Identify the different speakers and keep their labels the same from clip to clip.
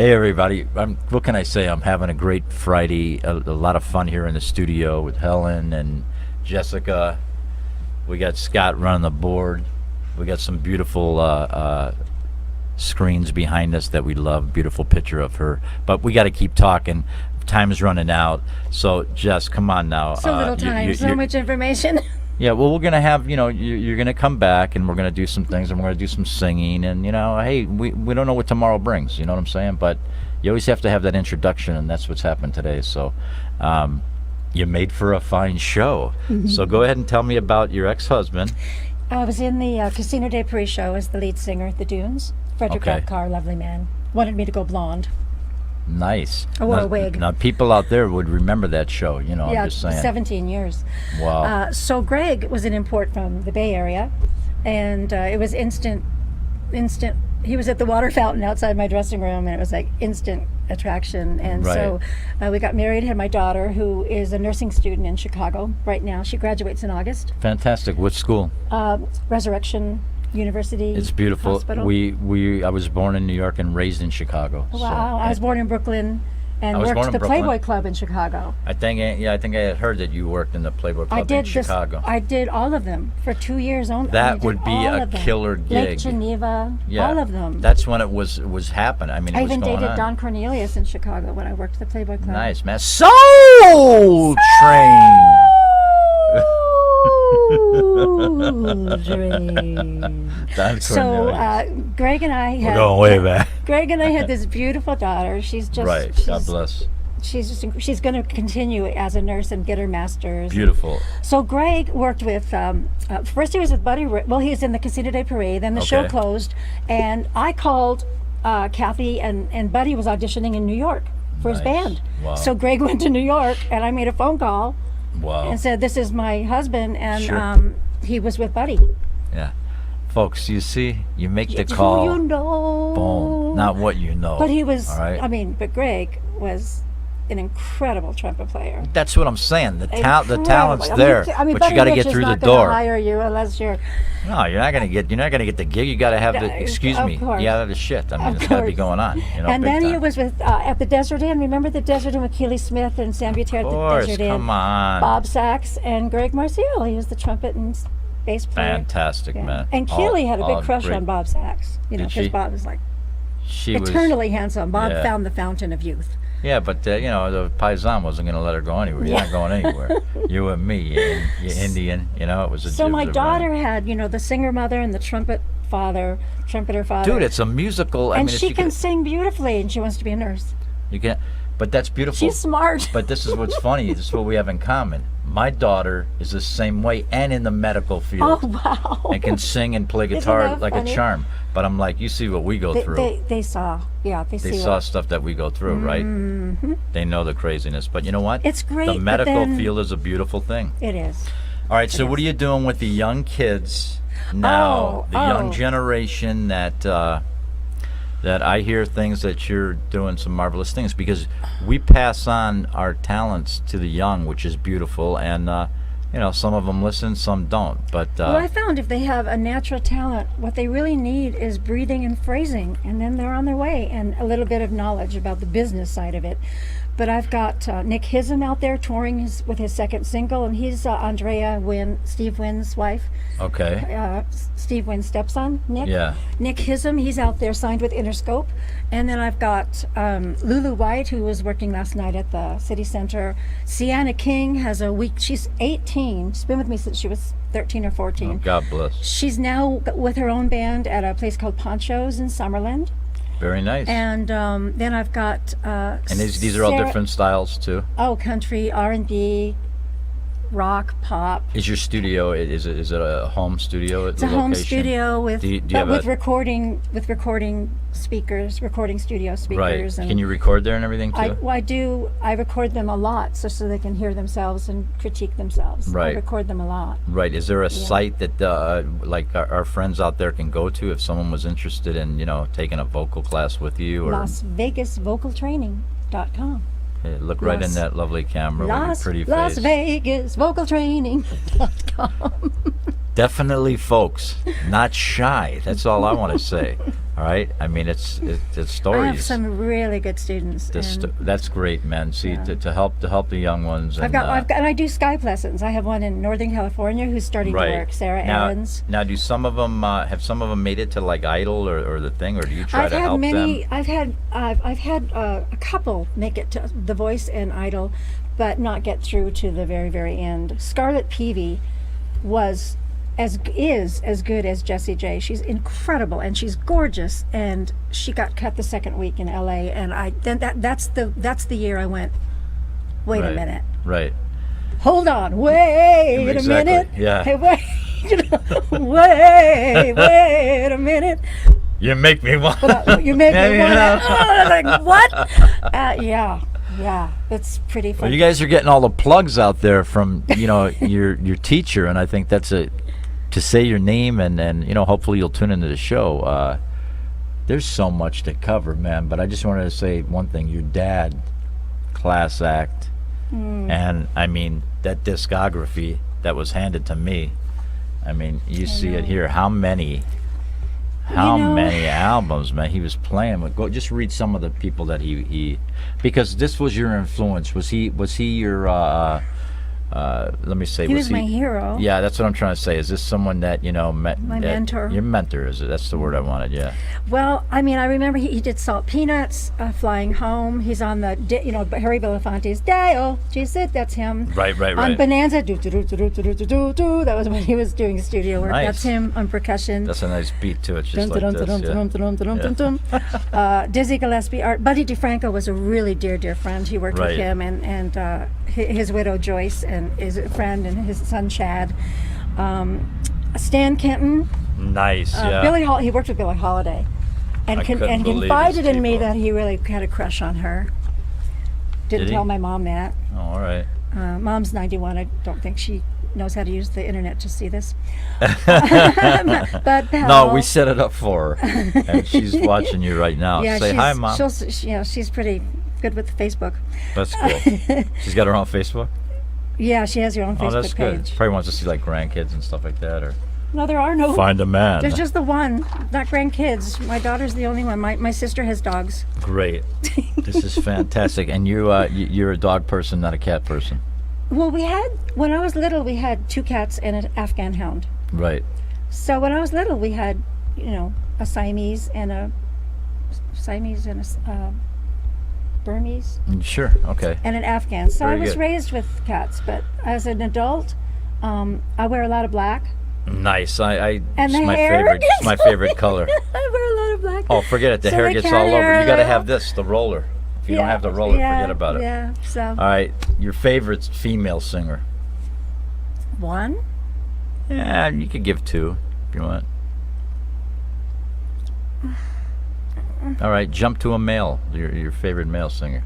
Speaker 1: Hey everybody, what can I say? I'm having a great Friday, a lot of fun here in the studio with Helen and Jessica. We got Scott running the board. We got some beautiful screens behind us that we love, beautiful picture of her. But we got to keep talking. Time's running out. So Jess, come on now.
Speaker 2: So little time, so much information.
Speaker 1: Yeah, well, we're going to have, you're going to come back and we're going to do some things and we're going to do some singing. And, hey, we don't know what tomorrow brings, you know what I'm saying? But you always have to have that introduction, and that's what's happened today. So you made for a fine show. Mm-hmm. So go ahead and tell me about your ex-husband.
Speaker 2: I was in the Casino de Paris show as the lead singer at the Dunes. Frederick Carr, lovely man. Wanted me to go blonde.
Speaker 1: Nice.
Speaker 2: I wore a wig.
Speaker 1: Now, people out there would remember that show,
Speaker 2: Yeah,
Speaker 1: I'm just saying.
Speaker 2: 17 years.
Speaker 1: Wow.
Speaker 2: So Greg was an import from the Bay Area, and it was instant. He was at the water fountain outside my dressing room, and it was like instant attraction. And so we got married, had my daughter, who is a nursing student in Chicago right now. She graduates in August.
Speaker 1: Fantastic. What school?
Speaker 2: Resurrection University.
Speaker 1: It's beautiful.
Speaker 2: Hospital.
Speaker 1: I was born in New York and raised in Chicago.
Speaker 2: Wow.
Speaker 1: So,
Speaker 2: I was born in Brooklyn and worked at the Playboy Club in Chicago.
Speaker 1: I think I had heard that you worked in the Playboy Club in Chicago.
Speaker 2: I did all of them for 2 years only.
Speaker 1: That would be a killer gig.
Speaker 2: Lake Geneva, all of them.
Speaker 1: That's when it was happening. I mean,
Speaker 2: I even dated Don Cornelius in Chicago when I worked at the Playboy Club.
Speaker 1: Nice, man. Soul Train.
Speaker 2: So Greg and I had.
Speaker 1: We're going way back.
Speaker 2: Greg and I had this beautiful daughter. She's just
Speaker 1: right. God bless.
Speaker 2: She's going to continue as a nurse and get her master's.
Speaker 1: Beautiful.
Speaker 2: So Greg worked with. First he was with Buddy. Well, he was in the Casino de Paris. Then the show closed, and I called Kathy, and Buddy was auditioning in New York for his band.
Speaker 1: Wow.
Speaker 2: So Greg went to New York, and I made a phone call.
Speaker 1: Wow.
Speaker 2: And said, "This is my husband," and he was with Buddy.
Speaker 1: Yeah. Folks, you see, you make the call.
Speaker 2: You know.
Speaker 1: Boom. Not what you know.
Speaker 2: But he was,
Speaker 1: all right?
Speaker 2: But Greg was an incredible trumpet player.
Speaker 1: That's what I'm saying. The talent's there, but you got to get through the door.
Speaker 2: Buddy Rich is not going to hire you unless you're.
Speaker 1: No, you're not gonna get the gig. You got to have the. Excuse me. Yeah, the shit. I mean, it's got to be going on.
Speaker 2: And then he was with at the Desert Inn. Remember the Desert Inn with Keely Smith and Sam Butera at the Desert Inn.
Speaker 1: Come on.
Speaker 2: Bob Sachs and Greg Marciel. He was the trumpet and bass player.
Speaker 1: Fantastic, man.
Speaker 2: And Keely had a big crush on Bob Sachs. Because Bob was like eternally handsome. Bob found the fountain of youth.
Speaker 1: Yeah, but the Paisan wasn't going to let her go anywhere. You're not going anywhere. You and me, you're Indian. It was a.
Speaker 2: So my daughter had, the singer mother and the trumpeter father.
Speaker 1: Dude, it's a musical.
Speaker 2: And she can sing beautifully, and she wants to be a nurse.
Speaker 1: You can, but that's beautiful.
Speaker 2: She's smart.
Speaker 1: But this is what's funny. This is what we have in common. My daughter is the same way, and in the medical field.
Speaker 2: Oh wow!
Speaker 1: And can sing and play guitar like a charm. But I'm like, you see what we go through.
Speaker 2: They saw
Speaker 1: stuff that we go through, right?
Speaker 2: Mm-hmm.
Speaker 1: They know the craziness. But you know what?
Speaker 2: It's great.
Speaker 1: The medical field is a beautiful thing.
Speaker 2: It is.
Speaker 1: All right, so what are you doing with the young kids now? The young generation that I hear things that you're doing some marvelous things, because we pass on our talents to the young, which is beautiful, and some of them listen, some don't. But
Speaker 2: well, I found if they have a natural talent, what they really need is breathing and phrasing, and then they're on their way, and a little bit of knowledge about the business side of it. But I've got Nick Hism out there touring with his second single, and he's Steve Wynn's wife.
Speaker 1: Okay.
Speaker 2: Steve Wynn's stepson, Nick.
Speaker 1: Yeah.
Speaker 2: Nick Hism, he's out there signed with Interscope. And then I've got Lulu White, who was working last night at the City Center. Sienna King has a week. She's 18. She's been with me since she was 13 or 14.
Speaker 1: Oh, God bless.
Speaker 2: She's now with her own band at a place called Ponchos in Summerlin.
Speaker 1: Very nice.
Speaker 2: And then I've got
Speaker 1: and these are all different styles too.
Speaker 2: Oh, country, R&B, rock, pop.
Speaker 1: Is your studio? Is it a home studio?
Speaker 2: It's a home studio with recording speakers, recording studio speakers.
Speaker 1: Right.
Speaker 2: And
Speaker 1: can you record there and everything too?
Speaker 2: I do. I record them a lot, so they can hear themselves and critique themselves.
Speaker 1: Right.
Speaker 2: I record them a lot.
Speaker 1: Right. Is there a site that like our friends out there can go to if someone was interested in taking a vocal class with you? Or
Speaker 2: LasVegasVocalTraining.com.
Speaker 1: Hey, look right in that lovely camera with your pretty face.
Speaker 2: LasVegasVocalTraining.com.
Speaker 1: Definitely, folks, not shy. That's all I want to say. All All right. I mean, it's stories.
Speaker 2: I have some really good students.
Speaker 1: That's great, man. See,
Speaker 2: Yeah.
Speaker 1: to help the young ones. And,
Speaker 2: and I do Skype lessons. I have one in Northern California who's starting to work, Sarah Aarons.
Speaker 1: Now, do some of them have some of them made it to like Idol or the thing, or do you try to help them?
Speaker 2: I've had a couple make it to The Voice and Idol, but not get through to the very, very end. Scarlett Peavy is as good as Jessie J. She's incredible and she's gorgeous, and she got cut the second week in LA, and that's the year I went, wait a minute.
Speaker 1: Right.
Speaker 2: Hold on. Wait a minute.
Speaker 1: Yeah.
Speaker 2: Hey, wait a minute.
Speaker 1: You make me want.
Speaker 2: You make me want. Like what? Yeah, that's pretty fun.
Speaker 1: Well, you guys are getting all the plugs out there from your teacher, and I think that's to say your name and hopefully you'll tune into the show. There's so much to cover, man. But I just wanted to say one thing: your dad, class act, and I mean that discography that was handed to me. I mean, you see it here. How many albums, man, he was playing with? Go just read some of the people that he because this was your influence. Was he your let me say,
Speaker 2: he was my hero.
Speaker 1: Yeah, that's what I'm trying to say. Is this someone that my
Speaker 2: mentor?
Speaker 1: Your mentor, is it? That's the word I wanted. Yeah.
Speaker 2: Well, I mean, I remember he did Salt Peanuts, Flying Home. He's on the Harry Belafonte's Dale. Geez, that's him.
Speaker 1: Right.
Speaker 2: On Bonanza, do. That was when he was doing studio work.
Speaker 1: Nice.
Speaker 2: That's him on percussion.
Speaker 1: That's a nice beat to it, just like this.
Speaker 2: Dizzy Gillespie, Buddy DeFranco was a really dear friend. He worked with him and his widow Joyce and his friend and his son Chad. Stan Kenton.
Speaker 1: Nice. Yeah.
Speaker 2: Billie He worked with Billie Holiday, and confided in me that he really had a crush on her. Didn't tell my mom that.
Speaker 1: Oh, all right.
Speaker 2: Mom's 91. I don't think she knows how to use the internet to see this. But
Speaker 1: no, we set it up for her, and she's watching you right now.
Speaker 2: Yeah,
Speaker 1: say hi, Mom.
Speaker 2: She's pretty good with Facebook.
Speaker 1: That's cool. She's got her own Facebook?
Speaker 2: Yeah, she has her own Facebook page.
Speaker 1: Oh, that's good. Probably wants to see like grandkids and stuff like that, or
Speaker 2: no, there are no.
Speaker 1: Find a man.
Speaker 2: There's just the one, not grandkids. My daughter's the only one. My sister has dogs.
Speaker 1: Great. This is fantastic. And you're a dog person, not a cat person.
Speaker 2: Well, when I was little, we had 2 cats and an Afghan hound.
Speaker 1: Right.
Speaker 2: So when I was little, we had, a Siamese and a Burmese.
Speaker 1: Sure. Okay.
Speaker 2: And an Afghan. So
Speaker 1: Very
Speaker 2: I was
Speaker 1: good.
Speaker 2: raised with cats, but as an adult, I wear a lot of black.
Speaker 1: Nice. And
Speaker 2: the
Speaker 1: my
Speaker 2: hair
Speaker 1: favorite. It's my favorite color.
Speaker 2: I wear a lot of black.
Speaker 1: Oh, forget it. The
Speaker 2: So
Speaker 1: hair
Speaker 2: the
Speaker 1: gets
Speaker 2: cat
Speaker 1: all over.
Speaker 2: hair,
Speaker 1: You got to
Speaker 2: yeah.
Speaker 1: have the roller. If you don't have the roller, forget about it.
Speaker 2: Yeah. So.
Speaker 1: All right. Your favorite female singer?
Speaker 2: One.
Speaker 1: Yeah, you could give 2 if you want. All right, jump to a male. Your favorite male singer.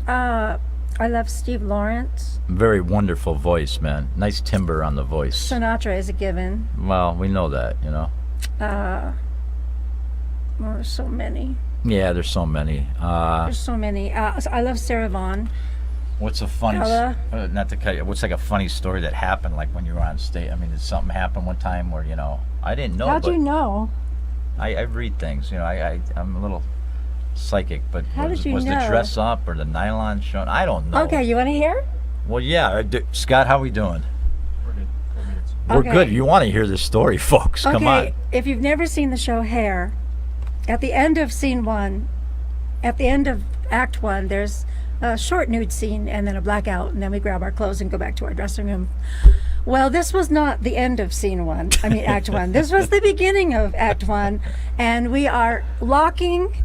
Speaker 2: I love Steve Lawrence.
Speaker 1: Very wonderful voice, man. Nice timbre on the voice.
Speaker 2: Sinatra is a given.
Speaker 1: Well, we know that,
Speaker 2: There's so many.
Speaker 1: Yeah, there's so many.
Speaker 2: There's so many. I love Sarah Vaughan.
Speaker 1: What's a funny? Not to cut you. What's like a funny story that happened, like when you were on stage? I mean, did something happen one time where I didn't know?
Speaker 2: How'd you know?
Speaker 1: I read things. I'm a little psychic, but
Speaker 2: How did you
Speaker 1: was
Speaker 2: know?
Speaker 1: the dress up or the nylon shown? I don't know.
Speaker 2: Okay, you want to hear?
Speaker 1: Well, yeah. Scott, how we doing?
Speaker 3: We're good.
Speaker 1: We're good. You want to hear this story, folks? Come on.
Speaker 2: If you've never seen the show Hair, at the end of scene 1, at the end of Act 1, there's a short nude scene and then a blackout, and then we grab our clothes and go back to our dressing room. Well, this was not the end of Act 1. This was the beginning of Act 1, and we are locking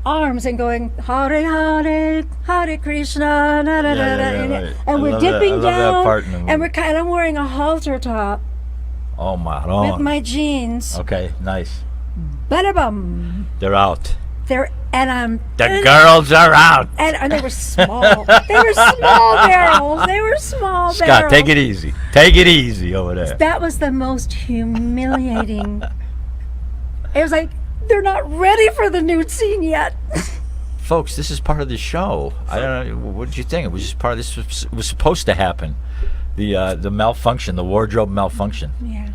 Speaker 2: arms and going Hare Hare Hare Krishna, na, na, na, na,
Speaker 1: right.
Speaker 2: and we're dipping
Speaker 1: that
Speaker 2: down,
Speaker 1: part in the movie.
Speaker 2: and I'm wearing a halter top
Speaker 1: Oh my
Speaker 2: with
Speaker 1: God.
Speaker 2: my jeans.
Speaker 1: Okay, nice.
Speaker 2: Bada bum.
Speaker 1: They're out.
Speaker 2: I'm
Speaker 1: The girls are out.
Speaker 2: and they were small. They were small barrels. They were small
Speaker 1: Scott,
Speaker 2: barrels.
Speaker 1: take it easy. Take it easy over there.
Speaker 2: That was the most humiliating. It was like they're not ready for the nude scene yet.
Speaker 1: Folks, this is part of the show. I don't know. What did you think? It was just part of this. Was supposed to happen. The malfunction, the wardrobe malfunction.
Speaker 2: Yeah.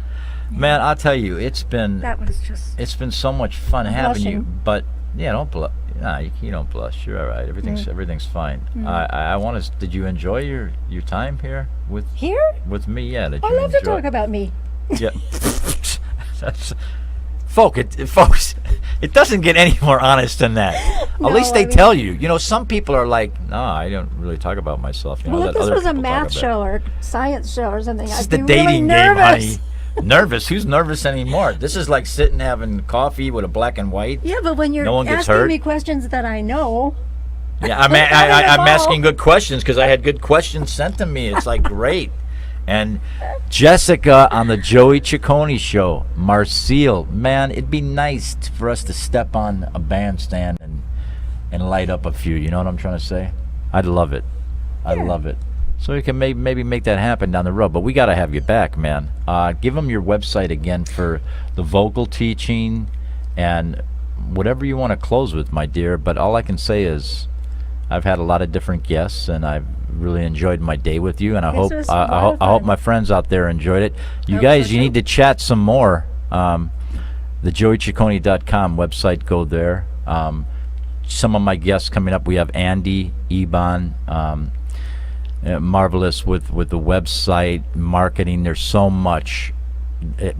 Speaker 1: Man, I'll tell you, it's been
Speaker 2: That was just
Speaker 1: so much fun having you.
Speaker 2: blushing.
Speaker 1: But yeah, don't blush. Nah, you don't blush. You're all right. Everything's fine. I want to. Did you enjoy your time here
Speaker 2: here.
Speaker 1: with me? Yeah. Did
Speaker 2: I
Speaker 1: you
Speaker 2: love to
Speaker 1: enjoy?
Speaker 2: talk about me.
Speaker 1: Yeah. That's, folks, it doesn't get any more honest than that. At
Speaker 2: No,
Speaker 1: least they
Speaker 2: I mean-
Speaker 1: tell you. You know, some people are like, no, I don't really talk about myself. You know,
Speaker 2: Well,
Speaker 1: let
Speaker 2: if this
Speaker 1: other
Speaker 2: was a
Speaker 1: people talk
Speaker 2: math
Speaker 1: about it.
Speaker 2: show or science show or something,
Speaker 1: This
Speaker 2: I'd
Speaker 1: is the
Speaker 2: be
Speaker 1: dating
Speaker 2: really
Speaker 1: game,
Speaker 2: nervous.
Speaker 1: honey. Nervous? Who's nervous anymore? This is like sitting having coffee with a black and white.
Speaker 2: Yeah, but when you're
Speaker 1: No one gets
Speaker 2: asking
Speaker 1: hurt.
Speaker 2: me questions that I know,
Speaker 1: Yeah, I'm asking good questions because I had good questions sent to me. It's like great. And Jessica on the Joey Ciccone show, Marciel, man, it'd be nice for us to step on a bandstand and light up a few. You know what I'm trying to say? I'd love it. I'd love it. So we can maybe make that happen down the road. But we got to have you back, man. Give them your website again for the vocal teaching and whatever you want to close with, my dear. But all I can say is I've had a lot of different guests, and I've really enjoyed my day with you. And I hope
Speaker 2: was a lot of
Speaker 1: I hope
Speaker 2: fun.
Speaker 1: my friends out there enjoyed it. You
Speaker 2: Hope
Speaker 1: guys,
Speaker 2: so,
Speaker 1: you
Speaker 2: too.
Speaker 1: need to chat some more. The joeyciccone.com website, go there. Some of my guests coming up, we have Andy Eban, marvelous with the website marketing. There's so much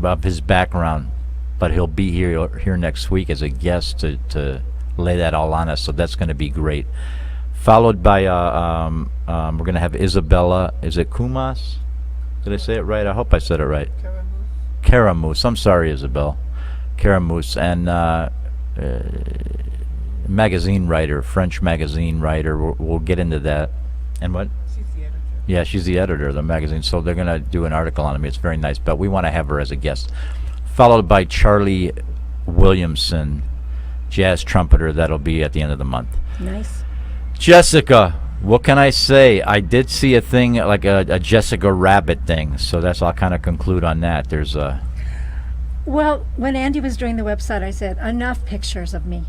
Speaker 1: of his background, but he'll be here next week as a guest to lay that all on us. So that's going to be great. Followed by we're going to have Isabella. Is it Kumas? Did I say it right? I hope I said it right. Caramus. I'm sorry, Isabel. Caramus and magazine writer, French magazine writer. We'll get into that. And what?
Speaker 3: She's the editor.
Speaker 1: Yeah, she's the editor of the magazine, so they're going to do an article on me. It's very nice, but we want to have her as a guest. Followed by Charlie Williamson, jazz trumpeter. That'll be at the end of the month.
Speaker 2: nice.
Speaker 1: Jessica, what can I say? I did see a thing, like a Jessica Rabbit thing, so that's I'll kind of conclude on that. There's a...
Speaker 2: Well, when Andy was doing the website, I said, enough pictures of me.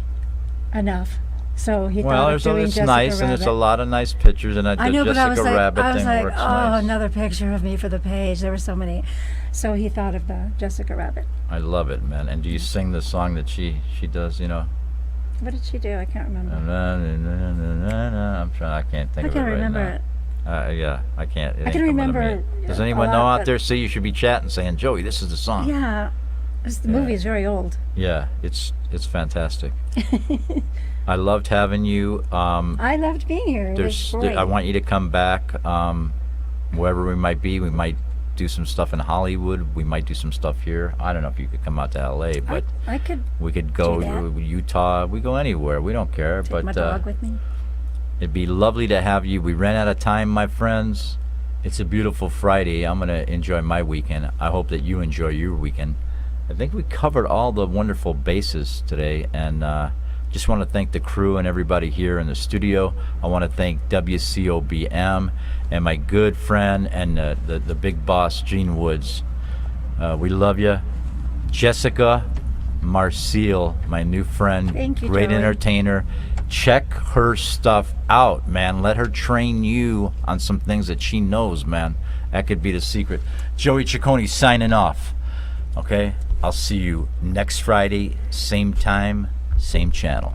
Speaker 2: Enough. So he
Speaker 1: Well,
Speaker 2: thought of doing
Speaker 1: it's
Speaker 2: Jessica
Speaker 1: nice,
Speaker 2: Rabbit.
Speaker 1: and it's a lot of nice pictures, and
Speaker 2: I
Speaker 1: the
Speaker 2: know, but I
Speaker 1: Jessica
Speaker 2: was like,
Speaker 1: Rabbit
Speaker 2: oh,
Speaker 1: thing works nice.
Speaker 2: another picture of me for the page. There were so many. So he thought of the Jessica Rabbit.
Speaker 1: I love it, man. And do you sing the song that she does, you know?
Speaker 2: What did she do? I can't remember.
Speaker 1: I'm trying. I can't think
Speaker 2: I
Speaker 1: of
Speaker 2: can't
Speaker 1: it right
Speaker 2: remember
Speaker 1: now.
Speaker 2: it.
Speaker 1: Yeah, I can't. It
Speaker 2: I
Speaker 1: ain't
Speaker 2: can
Speaker 1: coming to
Speaker 2: remember
Speaker 1: me. Does
Speaker 2: a
Speaker 1: anyone
Speaker 2: lot,
Speaker 1: know out
Speaker 2: but-
Speaker 1: there? See, you should be chatting, saying, "Joey, this is the song."
Speaker 2: Yeah. The movie is very old.
Speaker 1: Yeah, it's fantastic. I loved having you.
Speaker 2: I loved being here. It was great.
Speaker 1: I want you to come back. Wherever we might be, we might do some stuff in Hollywood. We might do some stuff here. I don't know if you could come out to LA, but
Speaker 2: I could
Speaker 1: we could go
Speaker 2: do
Speaker 1: to Utah. We go anywhere. We don't care.
Speaker 2: take
Speaker 1: But
Speaker 2: my dog with me.
Speaker 1: it'd be lovely to have you. We ran out of time, my friends. It's a beautiful Friday. I'm going to enjoy my weekend. I hope that you enjoy your weekend. I think we covered all the wonderful bases today, and just want to thank the crew and everybody here in the studio. I want to thank WCOBM and my good friend and the big boss, Gene Woods. We love you. Jessica Marciel, my new friend,
Speaker 2: Thank you,
Speaker 1: great
Speaker 2: Joey.
Speaker 1: entertainer. Check her stuff out, man. Let her train you on some things that she knows, man. That could be the secret. Joey Ciccone signing off. Okay? I'll see you next Friday, same time, same channel.